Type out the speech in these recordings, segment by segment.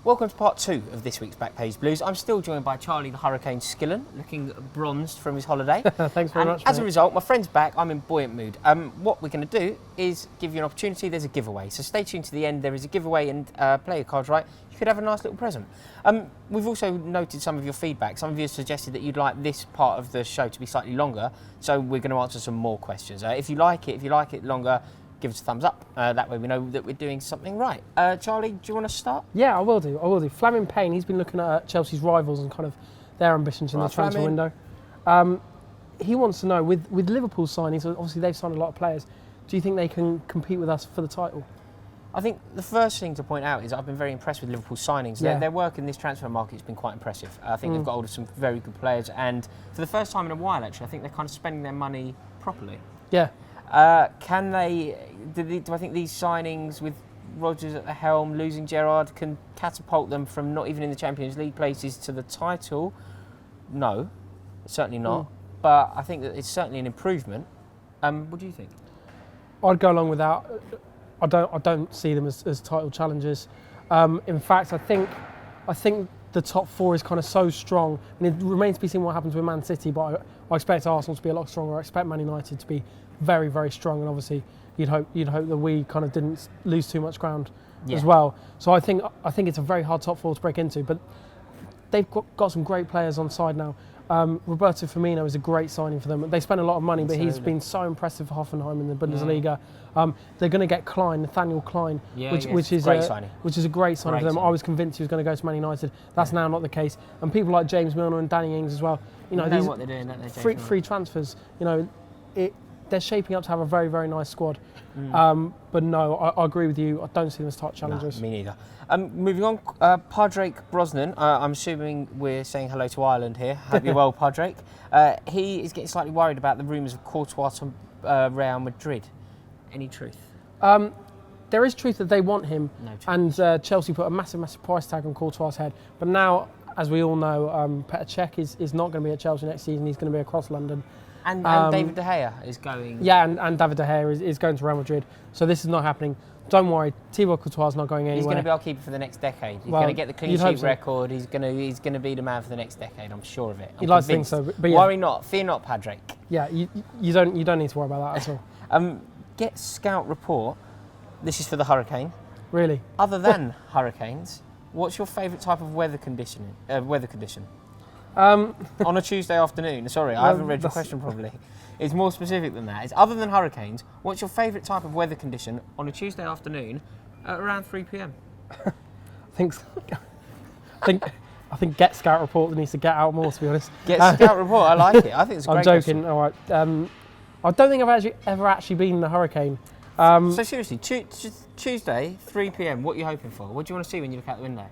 Welcome to part 2 of this week's Backpage Blues. I'm still joined by Charlie the Hurricane Skillen, looking bronzed from his holiday. Thanks very much. As a result, my friend's back, I'm in buoyant mood. What we're going to do is give you an opportunity. There's a giveaway, so stay tuned to the end. There is a giveaway, and play your cards right. You could have a nice little present. We've also noted some of your feedback. Some of you have suggested that you'd like this part of the show to be slightly longer, so we're going to answer some more questions. If you like it longer, give us a thumbs up. That way we know that we're doing something right. Charlie, do you want to start? Yeah, I will do. Fleming Payne, he's been looking at Chelsea's rivals and kind of their ambitions in the transfer window. He wants to know, with Liverpool's signings, obviously they've signed a lot of players, do you think they can compete with us for the title? I think the first thing to point out is I've been very impressed with Liverpool's signings. Yeah. Their work in this transfer market has been quite impressive. I think they've got hold of some very good players, and for the first time in a while, actually, I think they're kind of spending their money properly. Yeah. Can they? Do I think these signings with Rodgers at the helm, losing Gerrard, can catapult them from not even in the Champions League places to the title? No, certainly not. But I think that it's certainly an improvement. What do you think? I'd go along with that. I don't see them as title challengers. In fact, I think the top four is kind of so strong, and it remains to be seen what happens with Man City. But I expect Arsenal to be a lot stronger. I expect Man United to be very, very strong, and obviously you'd hope that we kind of didn't lose too much ground as well. So I think it's a very hard top four to break into, but they've got some great players on side now. Roberto Firmino is a great signing for them. They spent a lot of money, but he's been so impressive for Hoffenheim in the Bundesliga. They're going to get Nathaniel Klein, which is a great signing for them. I was convinced he was going to go to Man United. That's now not the case. And people like James Milner and Danny Ings as well. You know what they're doing, don't they? Free transfers. You know, they're shaping up to have a very, very nice squad. But no, I agree with you. I don't see them as title challengers. No, me neither. Moving on, Padraig Brosnan. I'm assuming we're saying hello to Ireland here. Hope you're well, Padraig. He is getting slightly worried about the rumours of Courtois to Real Madrid. Any truth? There is truth that they want him, and Chelsea put a massive price tag on Courtois' head. But now, as we all know, Petr Cech is not going to be at Chelsea next season. He's going to be across London. And David De Gea is going... Yeah, and David De Gea is going to Real Madrid. So this is not happening. Don't worry, Thibaut Courtois is not going anywhere. He's going to be our keeper for the next decade. He's going to get the clean sheet record. He's going to be the man for the next decade. I'm sure of it. You'd like to think so, but yeah. Worry not, fear not, Padraig. Yeah, you don't need to worry about that at all. Get Scout Report. This is for the Hurricane. Really? Other than hurricanes, what's your favourite type of weather condition? On a Tuesday afternoon. Sorry, I haven't read your question properly. It's more specific than that. It's other than hurricanes, what's your favourite type of weather condition on a Tuesday afternoon at around 3 p.m? I think Get Scout Report needs to get out more, to be honest. Get Scout Report, I like it. I think it's a great I'm joking. question. All right. I don't think I've ever actually been in a hurricane. So seriously, Tuesday, 3 p.m, what are you hoping for? What do you want to see when you look out the window?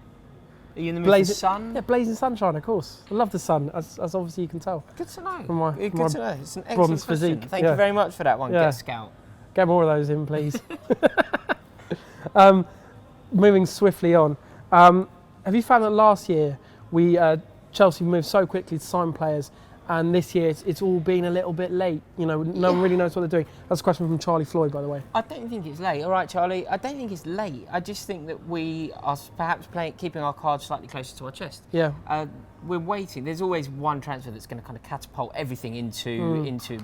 Are you in the mood for sun? Yeah, blazing sunshine, of course. I love the sun, as obviously you can tell. Good to know. Good to know. It's an excellent question. Thank you very much for that one, Get Scout. Get more of those in, please. Moving swiftly on. Have you found that last year Chelsea moved so quickly to sign players, and this year it's all been a little bit late? You know, no one really knows what they're doing. That's a question from Charlie Floyd, by the way. I don't think it's late. All right, Charlie. I don't think it's late. I just think that we are perhaps keeping our cards slightly closer to our chest. Yeah. We're waiting. There's always one transfer that's going to kind of catapult everything into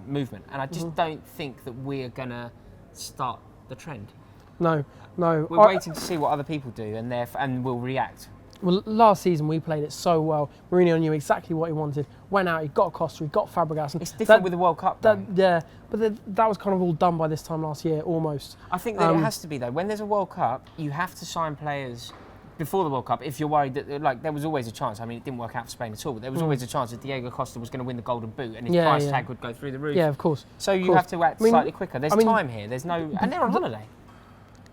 movement, and I just don't think that we're going to start the trend. No. We're waiting to see what other people do, and we'll react. Well, last season we played it so well. Mourinho knew exactly what he wanted. Went out, he got Costa, he got Fabregas. It's different with the World Cup, though. That was kind of all done by this time last year, almost. I think that it has to be, though. When there's a World Cup, you have to sign players before the World Cup if you're worried that, there was always a chance. I mean, it didn't work out for Spain at all, but there was always a chance that Diego Costa was going to win the Golden Boot and his price tag would go through the roof. Yeah, of course. So you have to act slightly quicker. There's time here. There's no... And they're on holiday.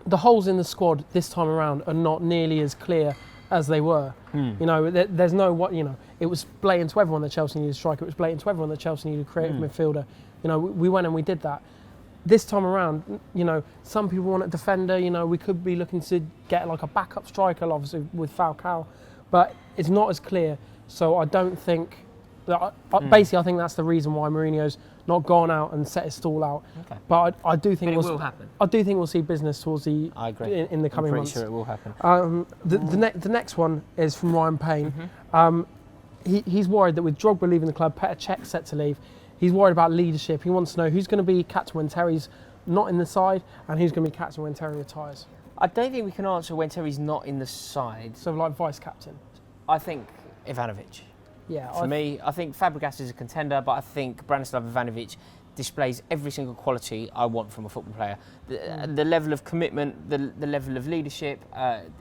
The holes in the squad this time around are not nearly as clear as they were. You know, there's it was blatant to everyone that Chelsea needed a striker. It was blatant to everyone that Chelsea needed a creative midfielder. You know, we went and we did that. This time around, you know, some people want a defender. You know, we could be looking to get like a backup striker, obviously with Falcao, but it's not as clear. So I don't think Basically, I think that's the reason why Mourinho's not gone out and set his stall out. Okay. But I do think it will happen. I do think we'll see business towards the. I agree. In the coming months. I'm pretty sure it will happen. The next one is from Ryan Payne. He's worried that with Drogba leaving the club, Petr Cech set to leave. He's worried about leadership. He wants to know who's going to be captain when Terry's not in the side, and who's going to be captain when Terry retires. I don't think we can answer when Terry's not in the side. So like vice captain. I think Ivanovic. Yeah. For me, I think Fabregas is a contender, but I think Branislav Ivanovic displays every single quality I want from a football player. The level of commitment, the level of leadership,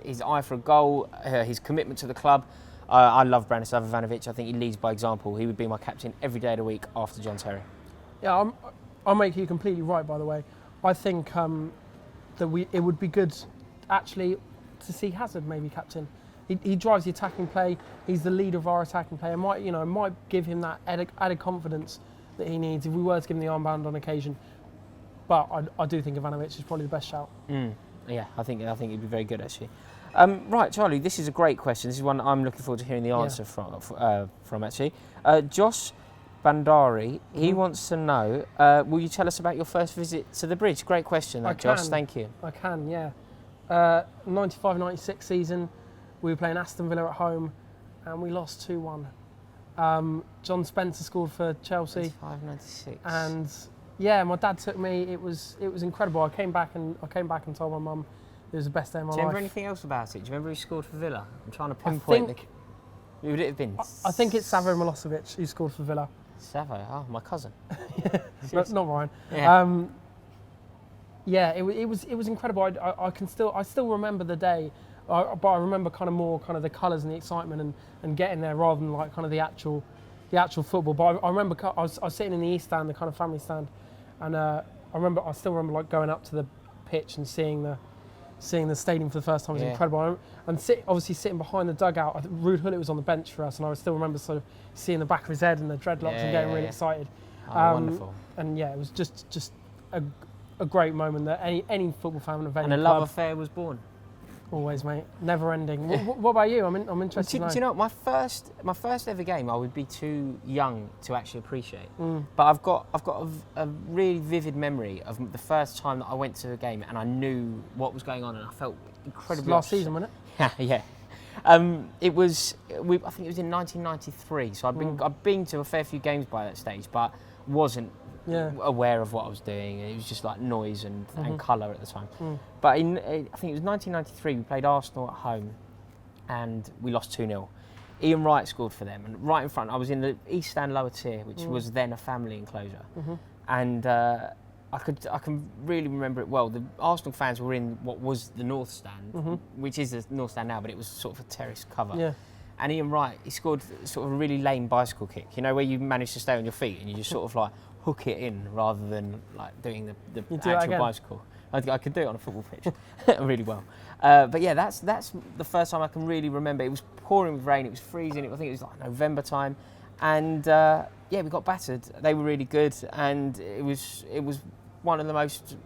his eye for a goal, his commitment to the club. I love Branislav Ivanovic. I think he leads by example. He would be my captain every day of the week after John Terry. Yeah, I'll make you completely right, by the way. I think that it would be good, actually, to see Hazard maybe captain. He drives the attacking play. He's the leader of our attacking play. It might give him that added confidence that he needs if we were to give him the armband on occasion. But I do think Ivanovic is probably the best shout. Yeah, I think he'd be very good actually. Right, Charlie, this is a great question. This is one I'm looking forward to hearing the answer from actually. Josh Bandari, he wants to know, will you tell us about your first visit to the bridge? Great question, Josh, thank you. I can, yeah. 95-96 season, we were playing Aston Villa at home and we lost 2-1. John Spencer scored for Chelsea. 95-96. And yeah, my dad took me. It was incredible. I came back and told my mum it was the best day of my life. Do you remember anything else about it? Do you remember who scored for Villa? I'm trying to pinpoint. Who would it have been? I think it's Savo Milosevic who scored for Villa. Savo, oh, my cousin. Not Ryan. Yeah. It was incredible. I still remember the day, but I remember kind of the colours and the excitement and getting there rather than like kind of the actual football. But I remember I was sitting in the East Stand, the kind of family stand, and I still remember like going up to the pitch and seeing the stadium for the first time. It was incredible. And obviously sitting behind the dugout, I think Ruud Gullit was on the bench for us, and I still remember sort of seeing the back of his head and the dreadlocks and getting really excited. Oh, wonderful. And yeah, it was just a great moment that any football fan of any club. And a love affair was born. Always, mate. Never ending. What about you? I'm interested. Do you know my first ever game? I would be too young to actually appreciate. But I've got a really vivid memory of the first time that I went to a game and I knew what was going on and I felt incredibly. Last season, wasn't it? Yeah. I think it was in 1993. So I've been to a fair few games by that stage, but wasn't aware of what I was doing. It was just like noise and colour at the time. But I think it was 1993, we played Arsenal at home and we lost 2-0. Ian Wright scored for them, and right in front, I was in the East Stand lower tier, which was then a family enclosure. And I can really remember it well. The Arsenal fans were in what was the North Stand, which is the North Stand now, but it was sort of a terrace cover. Yeah. And Ian Wright, he scored sort of a really lame bicycle kick, where you manage to stay on your feet and you just sort of like hook it in rather than like doing the actual bicycle. I could do it on a football pitch really well. But yeah, that's the first time I can really remember. It was pouring with rain, it was freezing, I think it was like November time. And we got battered. They were really good, and it was one of the most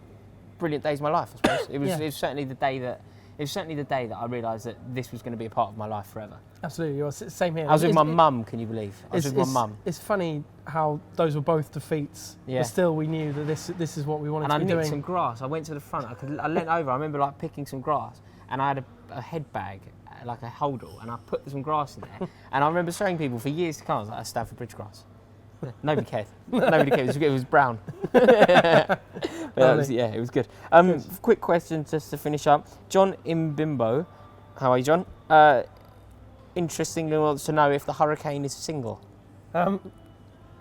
brilliant days of my life, I suppose. It was certainly the day that I realised that this was going to be a part of my life forever. Absolutely, same here. I was with my mum, can you believe? I was with my mum. It's funny how those were both defeats, but still we knew that this is what we wanted to be doing. And I nicked some grass. I went to the front. I leant over. I remember like picking some grass, and I had a head bag, like a holdall, and I put some grass in there. And I remember showing people for years to come, I was like, that's Stamford Bridge grass. Nobody cared. Nobody cared. It was brown. But it was good. Quick question just to finish up. John Imbimbo, how are you, John? Interestingly wants to know if the Hurricane is single.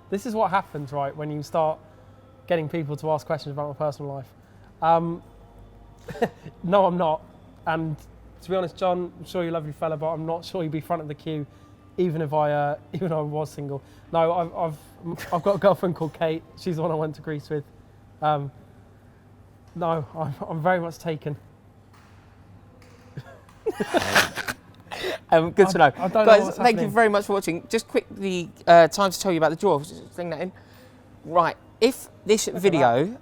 This is what happens, right, when you start getting people to ask questions about my personal life. No, I'm not. And to be honest, John, I'm sure you're a lovely fella, but I'm not sure you'd be front of the queue, even if I was single. No, I've got a girlfriend called Kate. She's the one I went to Greece with. No, I'm very much taken. Good to know. I don't Guys, know what's thank happening. you very much for watching. Just quickly, time to tell you about the draw. Just bring that in. Right, if this video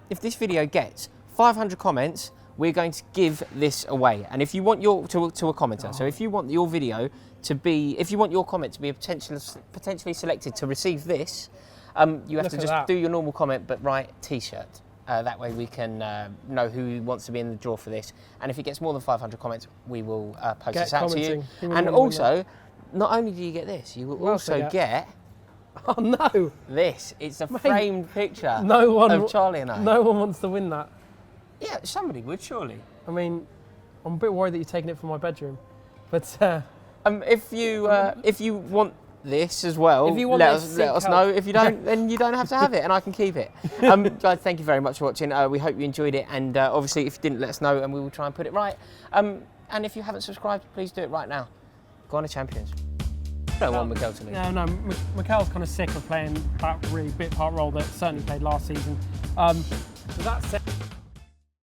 gets 500 comments, we're going to give this away. And if you want to a commenter, so if you want your video to be, if you want your comment to be potentially selected to receive this, you have to just do your normal comment, but write T-shirt. That way we can know who wants to be in the draw for this. And if it gets more than 500 comments, we will post this out to you. And also, not only do you get this, you will also get... Oh no! This. It's a framed picture of Charlie and I. No one wants to win that. Yeah, somebody would, surely. I mean, I'm a bit worried that you're taking it from my bedroom. But if you want this as well, let us know. If you don't, then you don't have to have it, and I can keep it. Guys, thank you very much for watching. We hope you enjoyed it, and obviously, if you didn't, let us know, and we will try and put it right. And if you haven't subscribed, please do it right now. Go on to Champions. I don't want Mikel to leave. No, Mikel's kind of sick of playing that really bit part role that certainly played last season. That said.